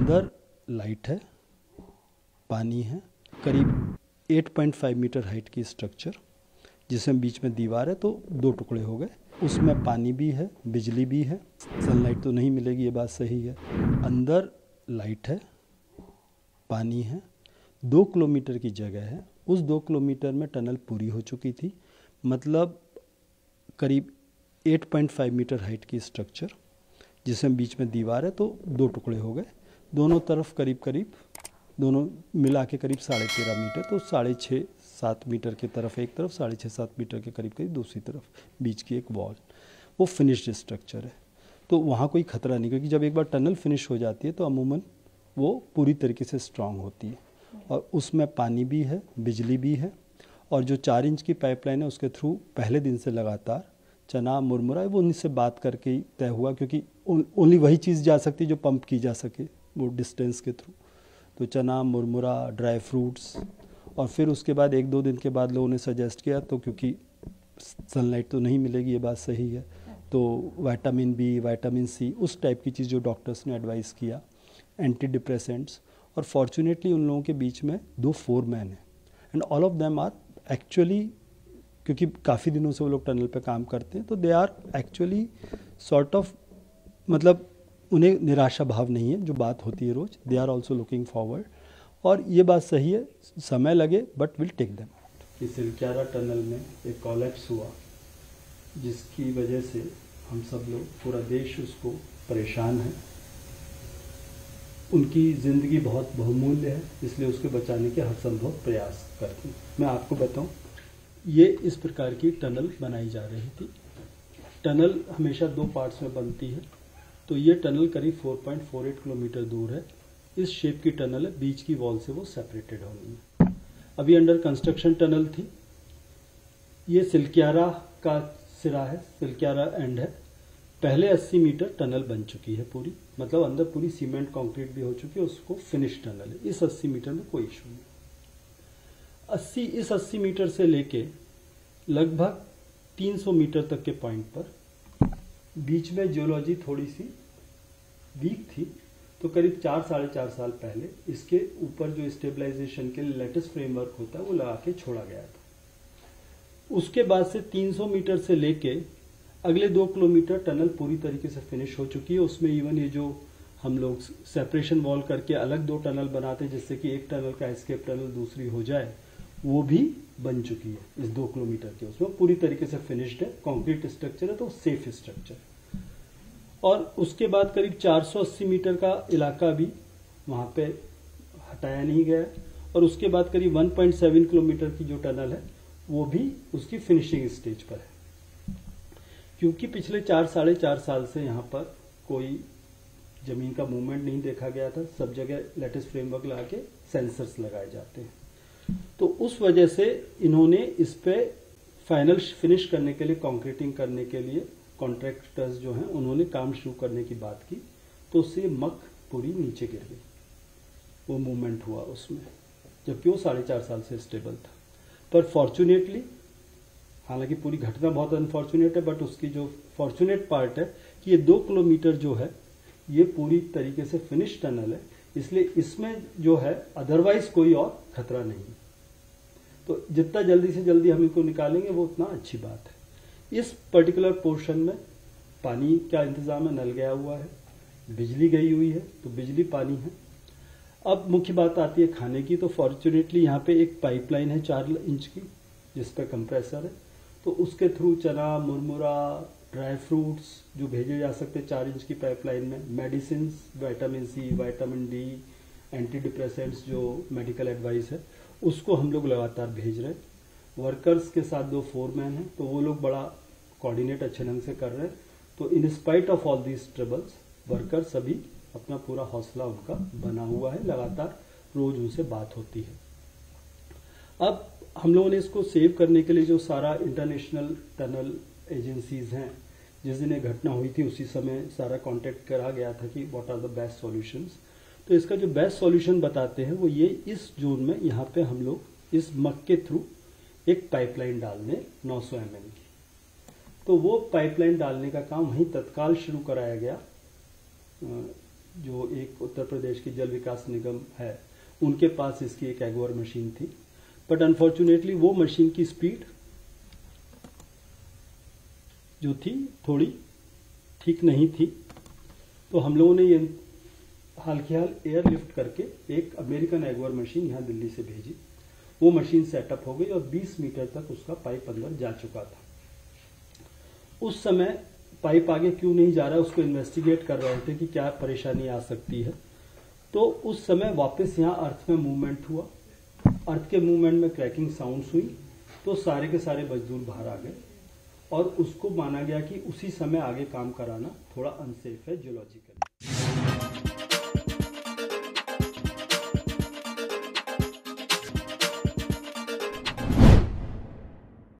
अंदर लाइट है, पानी है, करीब 8.5 मीटर हाइट की स्ट्रक्चर, जिसमें बीच में दीवार है, तो दो टुकड़े हो गए। उसमें पानी भी है, बिजली भी है, सनलाइट तो नहीं मिलेगी, ये बात सही है। अंदर लाइट है, पानी है, 2 किलोमीटर की जगह है। उस 2 किलोमीटर में टनल पूरी हो चुकी थी, मतलब करीब 8.5 मीटर हाइट की स्ट्रक्चर, जिसमें बीच में दीवार है, तो दो टुकड़े हो गए। दोनों तरफ करीब करीब, दोनों मिला के करीब 13.5 मीटर, तो 6.5-7 मीटर की तरफ एक तरफ, 6.5-7 मीटर के करीब करीब दूसरी तरफ, बीच की एक वॉल, वो फिनिश्ड स्ट्रक्चर है। तो वहाँ कोई खतरा नहीं, क्योंकि जब एक बार टनल फिनिश हो जाती है तो अमूमन वो पूरी तरीके से स्ट्रांग होती है। और उसमें पानी भी है, बिजली भी है, और जो 4 इंच की पाइपलाइन है उसके थ्रू पहले दिन से लगातार चना मुरमुरा वो उनसे बात करके ही तय हुआ, क्योंकि ओनली वही चीज़ जा सकती है जो पंप की जा सके वो डिस्टेंस के थ्रू। तो चना मुरमुरा, ड्राई फ्रूट्स, और फिर उसके बाद 1-2 दिन के बाद लोगों ने सजेस्ट किया, तो क्योंकि सनलाइट तो नहीं मिलेगी, ये बात सही है, तो विटामिन बी, विटामिन सी, उस टाइप की चीज़ जो डॉक्टर्स ने एडवाइस किया, एंटी डिप्रेसेंट्स। और फॉर्चुनेटली उन लोगों के बीच में 2 फोरमैन हैं, and all of them are actually, क्योंकि काफ़ी दिनों से वो लोग टनल पे काम करते हैं, तो they are actually sort of, मतलब उन्हें निराशा भाव नहीं है, जो बात होती है रोज़, they are also looking forward. और ये बात सही है, समय लगे बट विल टेक देम। कि सिलक्यारा टनल में एक कोलैप्स हुआ, जिसकी वजह से हम सब लोग, पूरा देश उसको परेशान है। उनकी ज़िंदगी बहुत बहुमूल्य है, इसलिए उसके बचाने के हर संभव प्रयास करते हैं। मैं आपको बताऊं, ये इस प्रकार की टनल बनाई जा रही थी। टनल हमेशा 2 पार्ट्स में बनती है, तो ये टनल करीब 4.48 किलोमीटर दूर है। इस शेप की टनल है, बीच की वॉल से वो सेपरेटेड होनी है। अभी अंडर कंस्ट्रक्शन टनल थी। ये सिलक्यारा का सिरा है, सिलक्यारा एंड है। पहले 80 मीटर टनल बन चुकी है पूरी, मतलब अंदर पूरी सीमेंट कंक्रीट भी हो चुकी है, उसको फिनिश टनल है। इस 80 मीटर में कोई इशू नहीं। इस 80 मीटर से लेके लगभग 300 मीटर तक के पॉइंट पर बीच में जियोलॉजी थोड़ी सी वीक थी, तो करीब 4-4.5 साल पहले इसके ऊपर जो स्टेबलाइजेशन के लिए लेटेस्ट फ्रेमवर्क होता है वो लगा के छोड़ा गया था। उसके बाद से 300 मीटर से लेके अगले 2 किलोमीटर टनल पूरी तरीके से फिनिश हो चुकी है। उसमें इवन ये जो हम लोग सेपरेशन वॉल करके अलग 2 टनल बनाते हैं, जिससे कि एक टनल का एस्केप टनल दूसरी हो जाए, वो भी बन चुकी है इस 2 किलोमीटर के। उसमें पूरी तरीके से फिनिश्ड है, कंक्रीट स्ट्रक्चर है, तो सेफ स्ट्रक्चर। और उसके बाद करीब 480 मीटर का इलाका भी वहां पे हटाया नहीं गया। और उसके बाद करीब 1.7 किलोमीटर की जो टनल है वो भी उसकी फिनिशिंग स्टेज पर है, क्योंकि पिछले 4-4.5 साल से यहाँ पर कोई जमीन का मूवमेंट नहीं देखा गया था। सब जगह लेटेस्ट फ्रेमवर्क लगा के सेंसर्स लगाए जाते हैं, तो उस वजह से इन्होंने इस पे फाइनल फिनिश करने के लिए, कंक्रीटिंग करने के लिए कॉन्ट्रैक्टर्स जो हैं उन्होंने काम शुरू करने की बात की, तो उससे मक पूरी नीचे गिर गई। वो मूवमेंट हुआ उसमें, जबकि वो 4.5 साल से स्टेबल था। पर फॉर्चुनेटली, हालांकि पूरी घटना बहुत अनफॉर्चुनेट है, बट उसकी जो फॉर्चुनेट पार्ट है कि ये 2 किलोमीटर जो है ये पूरी तरीके से फिनिश टनल है, इसलिए इसमें जो है अदरवाइज कोई और खतरा नहीं। तो जितना जल्दी से जल्दी हम इनको निकालेंगे वो उतना अच्छी बात है। इस पर्टिकुलर पोर्शन में पानी का इंतजाम है, नल गया हुआ है, बिजली गई हुई है, तो बिजली पानी है। अब मुख्य बात आती है खाने की, तो फॉर्चुनेटली यहाँ पे एक पाइपलाइन है 4 इंच की, जिस पे कंप्रेसर है, तो उसके थ्रू चना मुरमुरा, ड्राई फ्रूट्स जो भेजे जा सकते हैं 4 इंच की पाइपलाइन में, medicine, vitamin C, vitamin D, anti depressants जो मेडिकल एडवाइस है, उसको हम लोग लगातार भेज रहे हैं। वर्कर्स के साथ 2 फोरमैन हैं, तो वो लोग बड़ा कोऑर्डिनेट अच्छे ढंग से कर रहे हैं। तो in spite of all these troubles, workers सभी अपना पूरा हौसला उनका बना हुआ है, लगातार रोज उनसे बात होती है। अब हम लोगों ने इसको सेव करने के लिए जो सारा इंटरनेशनल टनल एजेंसीज हैं, जिस दिन ये घटना हुई थी उसी समय सारा कांटेक्ट करा गया था कि what are the best solutions. तो इसका जो बेस्ट सॉल्यूशन बताते हैं वो ये, इस जोन में यहाँ पे हम लोग इस मक के थ्रू एक पाइपलाइन डाल दें 900 mm की। तो वो पाइपलाइन डालने का काम वहीं तत्काल शुरू कराया गया जो एक उत्तर प्रदेश की जल विकास निगम है, उनके पास इसकी एक एगोर मशीन थी। बट अनफॉर्चुनेटली वो मशीन की स्पीड जो थी थोड़ी ठीक नहीं थी, तो हम लोगों ने ये हाल की हाल एयरलिफ्ट करके एक अमेरिकन एगोर मशीन यहाँ दिल्ली से भेजी। वो मशीन सेटअप हो गई और 20 मीटर तक उसका पाइप अंदर जा चुका था। उस समय पाइप आगे क्यों नहीं जा रहा है उसको इन्वेस्टिगेट कर रहे थे कि क्या परेशानी आ सकती है। तो उस समय वापस यहाँ अर्थ में मूवमेंट हुआ। अर्थ के मूवमेंट में क्रैकिंग साउंड्स हुई, तो सारे के सारे मजदूर बाहर आ गए और उसको माना गया कि उसी समय आगे काम कराना थोड़ा अनसेफ है जियोलॉजिकल।